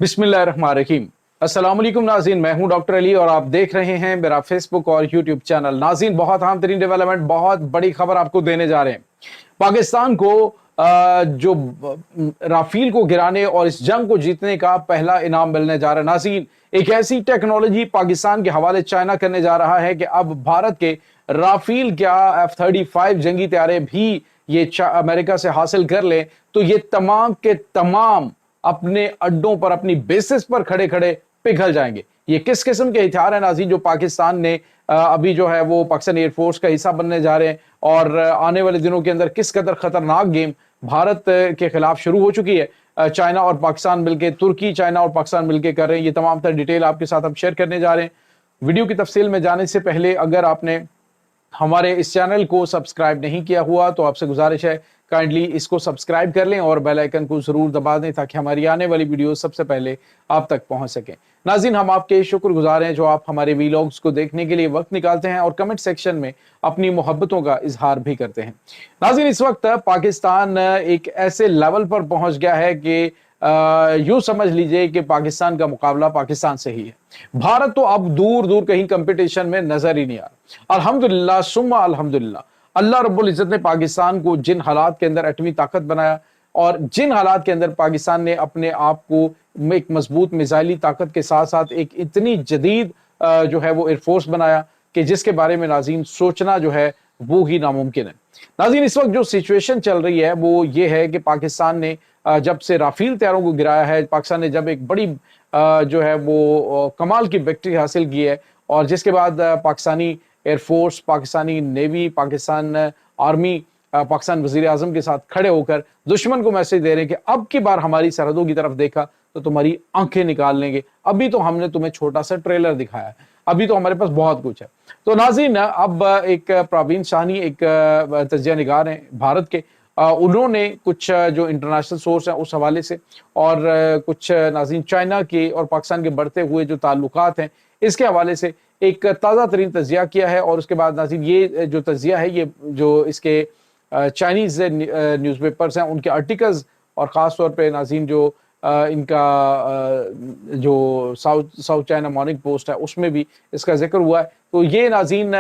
बिस्मिल्लाहिर्रहमानिर्रहीम। अस्सलाम वालेकुम नाज़रीन, मैं हूं डॉक्टर अली और आप देख रहे हैं मेरा फेसबुक और यूट्यूब चैनल। नाज़रीन, बहुत अहम तरीन डेवलपमेंट, बहुत बड़ी खबर आपको देने जा रहे हैं। पाकिस्तान को जो राफेल को गिराने और इस जंग को जीतने का पहला इनाम मिलने जा रहा है। नाज़रीन, एक ऐसी टेक्नोलॉजी पाकिस्तान के हवाले चाइना करने जा रहा है कि अब भारत के राफेल क्या F-35 जंगी तैयारे भी ये अमेरिका से हासिल कर लें तो ये तमाम के तमाम अपने अड्डों पर, अपनी बेसिस पर खड़े खड़े पिघल जाएंगे। ये किस किस्म के हथियार है नाज़रीन जो पाकिस्तान ने अभी जो है वो पाकिस्तान एयरफोर्स का हिस्सा बनने जा रहे हैं और आने वाले दिनों के अंदर किस कदर खतरनाक गेम भारत के खिलाफ शुरू हो चुकी है। चाइना और पाकिस्तान मिलकर, तुर्की, चाइना और पाकिस्तान मिलकर कर रहे हैं। ये तमाम तर डिटेल आपके साथ हम शेयर करने जा रहे हैं। वीडियो की तफसील में जाने से पहले अगर आपने हमारे इस चैनल को सब्सक्राइब नहीं किया हुआ तो आपसे गुजारिश है काइंडली इसको सब्सक्राइब कर लें और बेल आइकन को जरूर दबा दें ताकि हमारी आने वाली वीडियो सबसे पहले आप तक पहुंच सके। नाज़रीन, हम आपके शुक्रगुजार हैं जो आप हमारे वीलॉग्स को देखने के लिए वक्त निकालते हैं और कमेंट सेक्शन में अपनी मोहब्बतों का इजहार भी करते हैं। नाज़रीन, इस वक्त पाकिस्तान एक ऐसे लेवल पर पहुंच गया है कि यूं समझ लीजिए कि पाकिस्तान का मुकाबला पाकिस्तान से ही है। भारत तो अब दूर दूर कहीं कंपटीशन में नजर ही नहीं आ रहा। अल्हम्दुलिल्लाह सुम्मा अल्हम्दुलिल्लाह, अल्लाह रब्बुल इज्जत ने पाकिस्तान को जिन हालात के अंदर एटमी ताकत बनाया और जिन हालात के अंदर पाकिस्तान ने अपने आप को एक मजबूत मिसाइली ताकत के साथ साथ एक इतनी जदीद जो है वो एयरफोर्स बनाया कि जिसके बारे में नाज़रीन सोचना जो है वो ही नामुमकिन है। नाज़रीन, इस वक्त जो सिचुएशन चल रही है वो ये है कि पाकिस्तान ने जब से राफेल तैयारों को गिराया है, पाकिस्तान ने जब एक बड़ी जो है वो कमाल की विक्ट्री हासिल की है और जिसके बाद Pakistani air force, Pakistani navy, Pakistan army Pakistan वजीर आजम के साथ खड़े होकर दुश्मन को मैसेज दे रहे हैं कि अब की बार हमारी सरहदों की तरफ देखा तो तुम्हारी आंखें निकाल लेंगे। अभी तो हमने तुम्हें छोटा सा ट्रेलर दिखाया है, अभी तो हमारे पास बहुत कुछ है। तो नाज़रीन, अब एक प्रवीण साहनी एक तजिया निगार हैं भारत के, उन्होंने कुछ जो इंटरनेशनल सोर्स हैं उस हवाले से और कुछ नाज़रीन चाइना के और पाकिस्तान के बढ़ते हुए जो ताल्लुकात हैं इसके हवाले से एक ताज़ा तरीन तजिया किया है। और उसके बाद नाज़रीन ये जो तजिया है ये जो इसके चाइनीज़ न्यूज़पेपर्स हैं उनके आर्टिकल्स और ख़ास तौर पे नाज़रीन जो इनका जो साउथ चाइना मॉर्निंग पोस्ट है उसमें भी इसका जिक्र हुआ है। तो ये नाज़रीन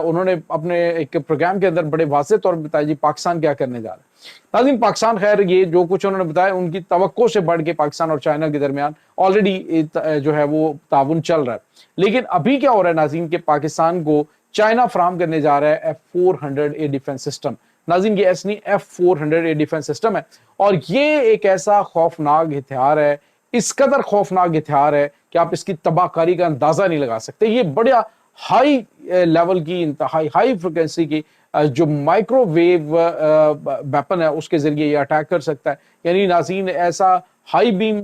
उन्होंने अपने एक प्रोग्राम के अंदर बड़े वाज़ेह तौर पर बताया जी पाकिस्तान क्या करने जा रहा है। नाज़रीन, पाकिस्तान खैर ये जो कुछ उन्होंने बताया उनकी तवक्को से बढ़ के पाकिस्तान और चाइना के दरमियान ऑलरेडी जो है वो ताउन चल रहा है। लेकिन अभी क्या हो रहा है नाज़रीन कि पाकिस्तान को चाइना फराहम करने जा रहा है F-400A डिफेंस सिस्टम। नाज़रीन, ये ऐसी F-400A डिफेंस सिस्टम है और ये एक ऐसा खौफनाक हथियार है, इस कदर खौफनाक हथियार है कि आप इसकी तबाहकारी का अंदाजा नहीं लगा सकते। ये बड़ा हाई लेवल की, इंतहाई हाई फ्रिक्वेंसी की जो माइक्रोवेव वेपन है उसके जरिए ये अटैक कर सकता है। यानी नाज़रीन ऐसा हाई बीम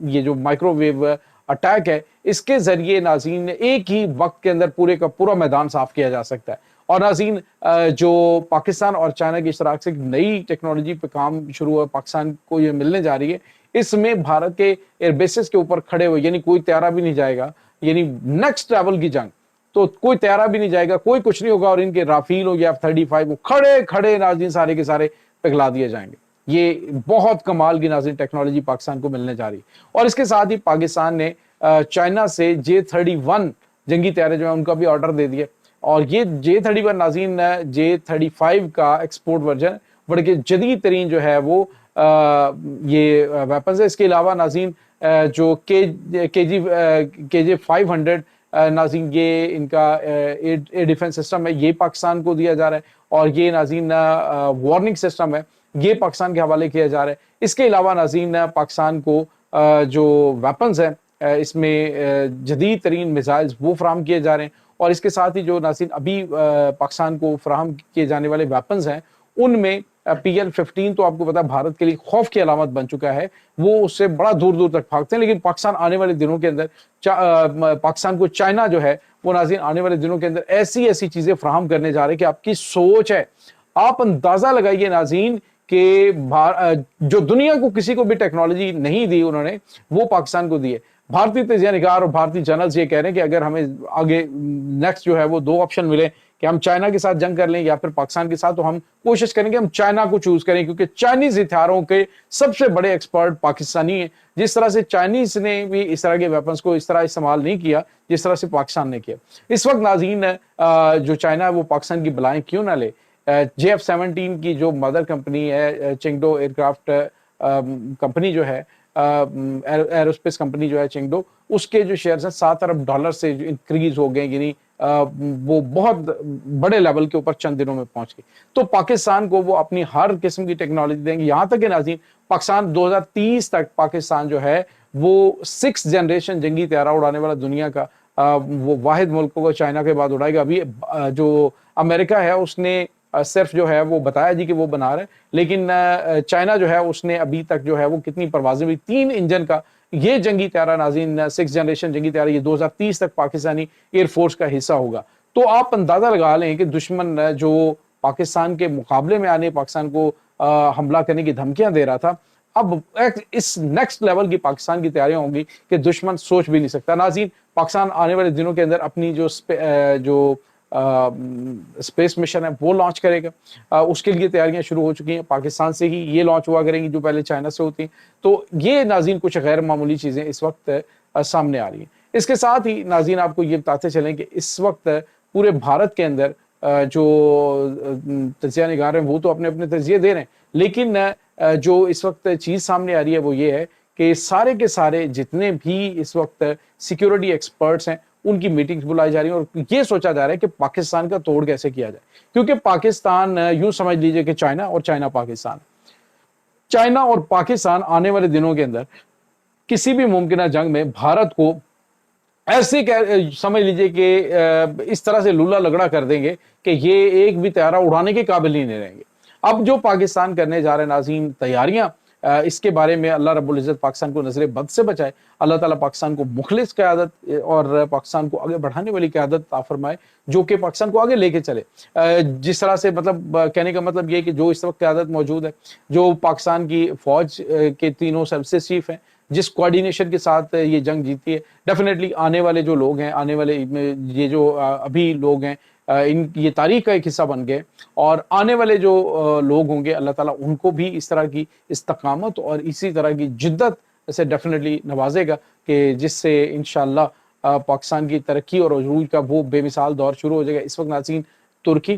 ये जो माइक्रोवेव अटैक है इसके जरिए नाज़रीन एक ही वक्त के अंदर पूरे का पूरा मैदान साफ किया जा सकता है। और नाज़रीन जो पाकिस्तान और चाइना की इश्तराक से नई टेक्नोलॉजी पे काम शुरू हुआ, पाकिस्तान को ये मिलने जा रही है, इसमें भारत के एयरबेसिस के ऊपर खड़े हुए यानी कोई तैयारा भी नहीं जाएगा, यानी नेक्स्ट लेवल की जंग, तो कोई तैयारा भी नहीं जाएगा, कोई कुछ नहीं होगा और इनके राफेल हो या F-35 वो खड़े खड़े नाज़रीन सारे के सारे पिघला दिए जाएंगे। ये बहुत कमाल की नाज़रीन टेक्नोलॉजी पाकिस्तान को मिलने जा रही है। और इसके साथ ही पाकिस्तान ने चाइना से J-31 जंगी तैयारे जो है उनका भी ऑर्डर दे दिया और ये J-31 नाज़रीन J-35 का एक्सपोर्ट वर्जन बड़े के जदीद तरीन जो है वो ये वेपन्स है। इसके अलावा नाज़रीन जो KJ-500 नाज़रीन ये इनका एयर डिफेंस सिस्टम है, ये पाकिस्तान को दिया जा रहा है और ये नाज़रीन वार्निंग सिस्टम है, ये पाकिस्तान के हवाले किया जा रहा है। इसके अलावा नाज़रीन पाकिस्तान को जो वेपन्स हैं इसमें जदीद तरीन मिसाइल्स वो फराहम किए जा रहे हैं और इसके साथ ही जो नाज़रीन अभी पाकिस्तान को फराहम किए जाने वाले वेपन्स हैं उनमें PL-15 तो आपको पता है भारत के लिए खौफ की अलामत बन चुका है, वो उससे बड़ा दूर दूर तक भागते हैं। लेकिन पाकिस्तान आने वाले दिनों के अंदर पाकिस्तान को चाइना जो है वो नाज़रीन आने वाले दिनों के अंदर ऐसी ऐसी चीजें फराहम करने जा रहे हैं कि आपकी सोच है, आप अंदाजा लगाइए नाज़रीन कि जो दुनिया को किसी को भी टेक्नोलॉजी नहीं दी उन्होंने वो पाकिस्तान को दी है। भारतीय तजिया निगार और भारतीय जर्नल्स ये कह रहे हैं कि अगर हमें आगे नेक्स्ट जो है वो दो ऑप्शन मिले कि हम चाइना के साथ जंग कर लें या फिर पाकिस्तान के साथ, तो हम कोशिश करेंगे हम चाइना को चूज करें, क्योंकि चाइनीज हथियारों के सबसे बड़े एक्सपर्ट पाकिस्तानी हैं। जिस तरह से चाइनीज ने भी इस तरह के वेपन्स को इस तरह इस्तेमाल नहीं किया जिस तरह से पाकिस्तान ने किया। इस वक्त नाज़रीन जो चाइना है वो पाकिस्तान की बलाएं क्यों ना ले। JF-17 की जो मदर कंपनी है चेंगडो एयरक्राफ्ट कंपनी जो है, एरोस्पेस कंपनी जो है चेंगडो, उसके जो शेयर्स हैं $7 अरब से इंक्रीज हो गए, यानी वो बहुत बड़े लेवल के ऊपर चंद दिनों में पहुंच गए। तो पाकिस्तान को वो अपनी हर किस्म की टेक्नोलॉजी देंगे, यहां तक कि नाज़रीन पाकिस्तान 2030 तक पाकिस्तान जो है वो 6th जनरेशन जंगी तैयारा उड़ाने वाला दुनिया का वो वाहिद मुल्क को चाइना के बाद उड़ाएगा। अभी जो अमेरिका है उसने सिर्फ जो है वो बताया जी कि वो बना रहे, लेकिन चाइना जो है उसने अभी तक जो है वो कितनी परवाजें हुई, 3 इंजन का ये जंगी तैयारा नाज़रीन 6th जनरेशन जंगी तैयारा, ये 2030 तक पाकिस्तानी एयरफोर्स का हिस्सा होगा। तो आप अंदाजा लगा लें कि दुश्मन जो पाकिस्तान के मुकाबले में आने पाकिस्तान को हमला करने की धमकियां दे रहा था, अब इस नेक्स्ट लेवल की पाकिस्तान की तैयारियां होंगी कि दुश्मन सोच भी नहीं सकता। नाज़रीन पाकिस्तान आने वाले दिनों के अंदर अपनी जो स्पेस मिशन है वो लॉन्च करेगा। उसके लिए तैयारियां शुरू हो चुकी हैं, पाकिस्तान से ही ये लॉन्च हुआ करेंगी जो पहले चाइना से होती हैं। तो ये नाज़रीन कुछ गैर मामूली चीज़ें इस वक्त सामने आ रही हैं। इसके साथ ही नाज़रीन आपको ये बताते चलें कि इस वक्त पूरे भारत के अंदर जो तजिया निगार हैं वो तो अपने अपने तजिए दे रहे हैं, लेकिन जो इस वक्त चीज़ सामने आ रही है वो ये है कि सारे के सारे जितने भी इस वक्त सिक्योरिटी एक्सपर्ट्स हैं उनकी मीटिंग्स बुलाई जा रही है और ये सोचा जा रहा है कि पाकिस्तान का तोड़ कैसे किया जाए। क्योंकि पाकिस्तान यूं समझ लीजिए कि चाइना और चाइना और पाकिस्तान आने वाले दिनों के अंदर किसी भी मुमकिन जंग में भारत को ऐसे समझ लीजिए कि इस तरह से लूला लगड़ा कर देंगे कि ये एक भी तैयारा उड़ाने के काबिल ही नहीं रहेंगे। अब जो पाकिस्तान करने जा रहे हैं नाज़रीन तैयारियां, इसके बारे में अल्लाह रब्बुल इज़्ज़त पाकिस्तान को नजर बद से बचाए। अल्लाह ताला पाकिस्तान को मुखलिस क़यादत और पाकिस्तान को आगे बढ़ाने वाली क़यादत अता फरमाए, जो कि पाकिस्तान को आगे लेके चले। जिस तरह से मतलब कहने का मतलब ये कि जो इस वक्त क़यादत मौजूद है, जो पाकिस्तान की फौज के तीनों सर्विसेज चीफ हैं, जिस कोऑर्डिनेशन के साथ ये जंग जीती है, डेफिनेटली आने वाले जो लोग हैं, आने वाले ये जो अभी लोग हैं, इन ये तारीख का एक हिस्सा बन गए और आने वाले जो लोग होंगे अल्लाह ताला उनको भी इस तरह की इस्तकामत और इसी तरह की जिद्दत से डेफिनेटली नवाजेगा कि जिससे इंशाअल्लाह पाकिस्तान की तरक्की और अरूज का वो बेमिसाल दौर शुरू हो जाएगा। इस वक्त नाज़रीन तुर्की,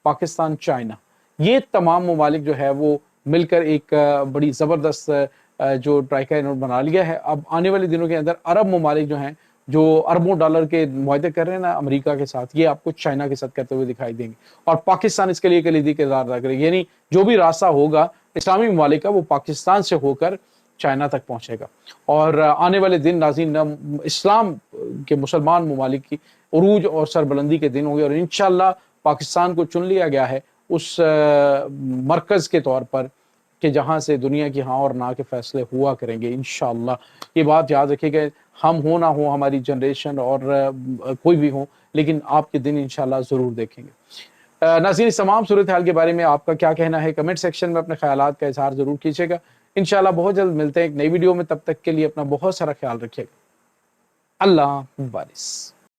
पाकिस्तान, चाइना, ये तमाम ममालिक जो है वो मिलकर एक बड़ी ज़बरदस्त जो ट्राइका इन्होंने बना लिया है। अब आने वाले दिनों के अंदर अरब ममालिक जो हैं, जो अरबों डॉलर के मुआहदे कर रहे हैं ना अमेरिका के साथ, ये आपको चाइना के साथ करते हुए दिखाई देंगे और पाकिस्तान इसके लिए कलीदी किरदार अदा करेगा। यानी जो भी रास्ता होगा इस्लामी ममालिक का वो पाकिस्तान से होकर चाइना तक पहुंचेगा और आने वाले दिन नाज़रीन इस्लाम के मुसलमान ममालिक की उरूज और सरबुलंदी के दिन होंगे और इंशाअल्लाह पाकिस्तान को चुन लिया गया है उस मरकज़ के तौर पर कि जहाँ से दुनिया की हाँ और ना के फैसले हुआ करेंगे इंशाअल्लाह। ये बात याद रखिएगा, हम हो ना हो, हमारी जनरेशन और कोई भी हो, लेकिन आपके दिन इंशाअल्लाह ज़रूर देखेंगे। नाज़रीन इस तमाम सूरत हाल के बारे में आपका क्या कहना है, कमेंट सेक्शन में अपने ख्यालात का इजहार ज़रूर कीजिएगा। इंशाअल्लाह बहुत जल्द मिलते हैं एक नई वीडियो में, तब तक के लिए अपना बहुत सारा ख्याल रखिएगा। अल्लाह वारिस।